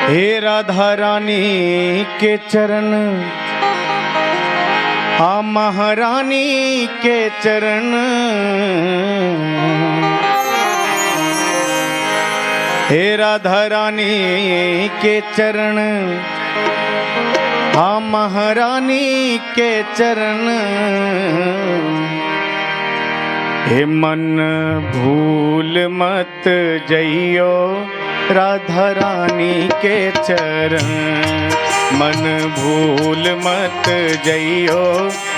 हे राधा रानी के चरण, हाँ महारानी के चरण, हे राधा रानी के चरण, हाँ महारानी के चरण। हे मन भूल मत जइयो राधा रानी के चरण, मन भूल मत जइयो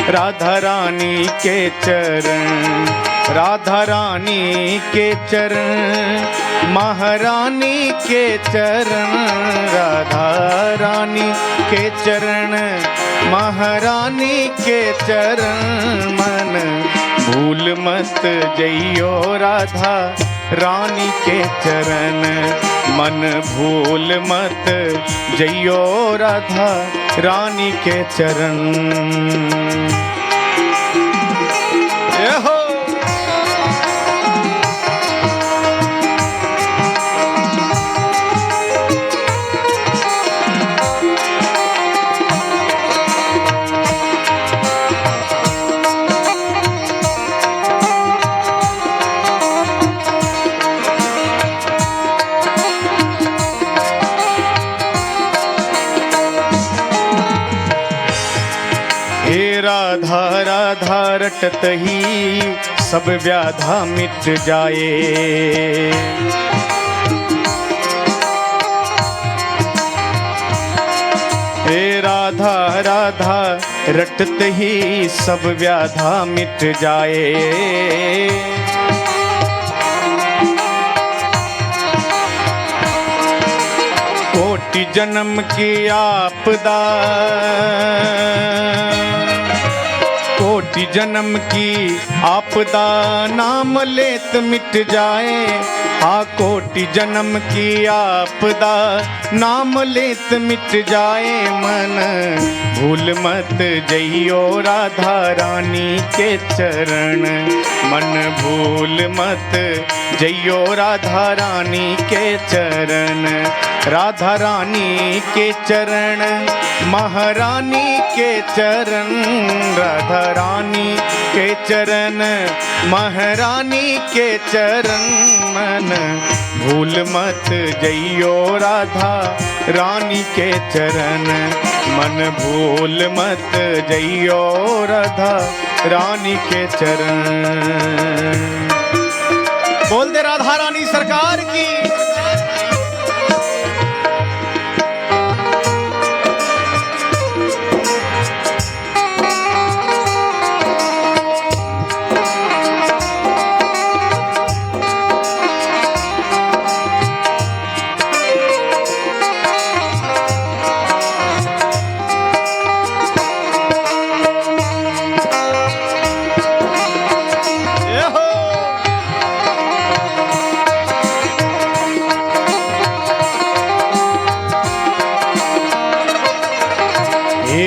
राधा रानी के चरण। राधा रानी के चरण, महारानी के चरण, राधा रानी के चरण, महारानी के चरण। मन भूल मत जइयो राधा रानी के चरण, मन भूल मत जइयो राधा रानी के चरण। राधा राधा रटत ही सब व्याधा मिट जाए, हे राधा राधा रटत ही सब व्याधा मिट जाए। कोटि जन्म की आपदा, कोटि जन्म की आपदा नाम लेत मिट जाए, हाँ कोटि जन्म की आपदा नाम लेत मिट जाए। मन भूल मत जइयो राधा रानी के चरण, मन भूल मत जइयो राधा रानी के चरण। राधा रानी के चरण, महारानी के चरण, राधा रानी के चरण, महारानी के चरण। मन भूल मत जइयो राधा रानी के चरण, मन भूल मत जइयो राधा रानी के चरण। बोल दे राधा रानी सरकार की।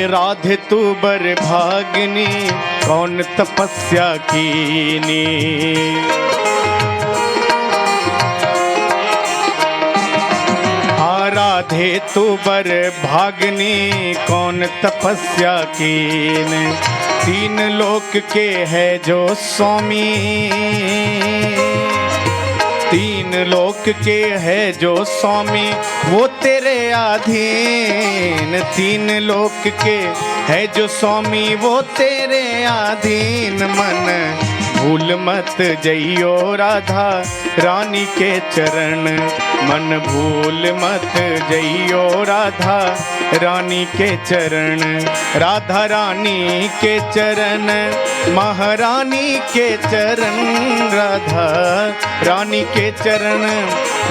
राधे तू बर भागनी कौन तपस्या कीनी, हाँ राधे तू बर भागनी कौन तपस्या कीन। तीन लोक के है जो स्वामी, तीन लोक के है जो स्वामी वो तेरे अधीन। तीन लोक के है जो स्वामी वो तेरे अधीन। मन भूल मत जइयो राधा रानी के चरण, मन भूल मत जइयो राधा रानी के चरण। राधा रानी के चरण, महारानी के चरण, राधा रानी के चरण,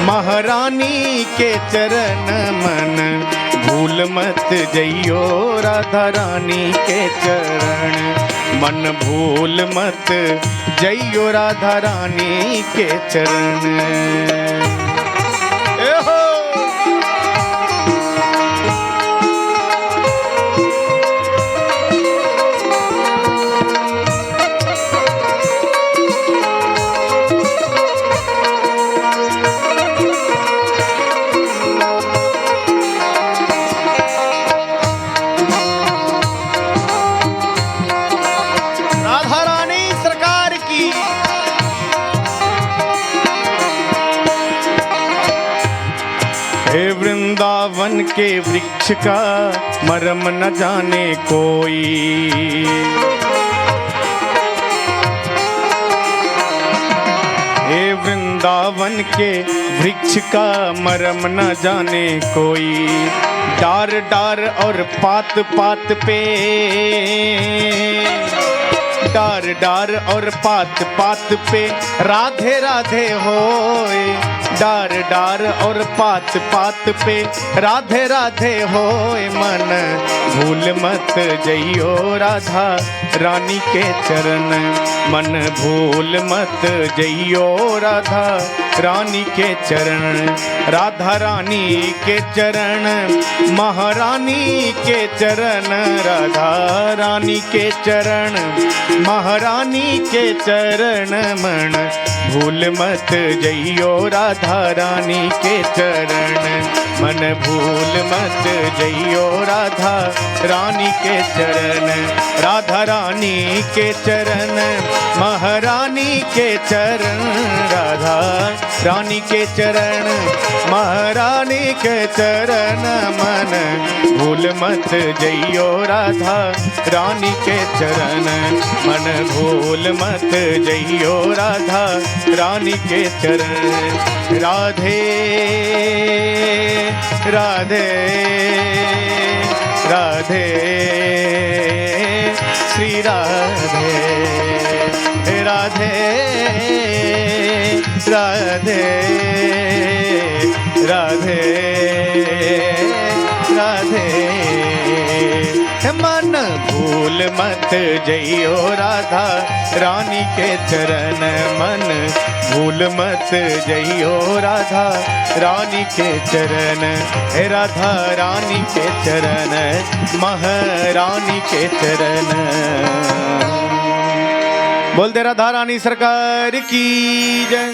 महारानी के चरण। मन भूल मत जइयो राधा रानी के चरण, मन भूल मत जइयो राधा रानी के चरण। वृंदावन के वृक्ष का मरम न जाने कोई। हे वृंदावन के वृक्ष का मरम न जाने कोई। डार डार और पात पात पे, डार डार और पात पात पे राधे राधे होए। डार डार और पात पात पे राधे राधे होए। मन भूल मत जइयो राधा रानी के चरण। मन भूल मत जइयो राधा रानी के चरण। राधा रानी के चरण, महारानी के चरण। राधा रानी के चरण, महारानी के चरण। मन भूल मत जइयो राधा रानी के चरण। मन भूल मत जइयो राधा रानी के चरण। राधा रानी के चरण, महारानी के चरण। राधा रानी के चरण, महारानी के चरण। मन भूल मत जइयो राधा रानी के चरण। मन भूल मत जइयो राधा रानी के चरण। राधे राधे राधे श्री राधे राधे राधे राधे राधे। मन भूल मत जइयो राधा रानी के चरण। मन भूल मत जइयो राधा रानी के चरण। हे राधा रानी के चरण, महारानी के चरण। बोल दे राधा रानी सरकार की जय।